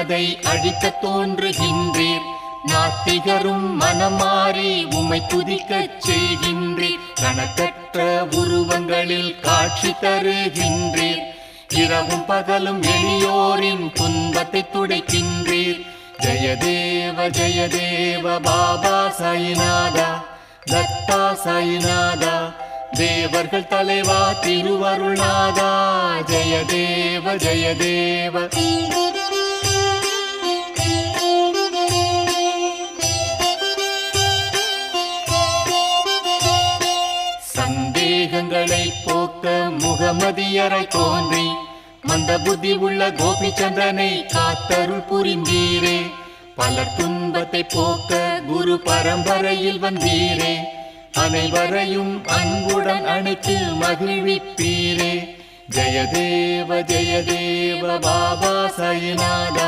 அதை அழிக்க தோன்றுகின்றீர். நாத்திகரும் மனமாறி உம்மை துதிக்கச் செய்கின்றீர். கணக்கற்ற உருவங்களில் காட்சி தருகின்றீர். இரவும் பகலும் எளியோரின் துன்பத்தை துடைக்கின்றீர். ஜெயதேவ பாபா சாயிநாதா, தத்தா சாயிநாதா, தேவர்கள் தலைவா திருவருள்நாதா. ஜெயதேவ சந்தேகங்களை போக்க முகமதியரை தோன்றி மந்த புத்தி உள்ள கோபிச்சந்திரனை காத்தருள் புரிந்தீரே. பலர் துன்பத்தை போக்க குரு பரம்பரையில் வந்தீரே. அனைவரையும் அன்புடன் அணைத்து மகிழ்விப்பீரே. ஜெயதேவ பாபா சாயிநாதா.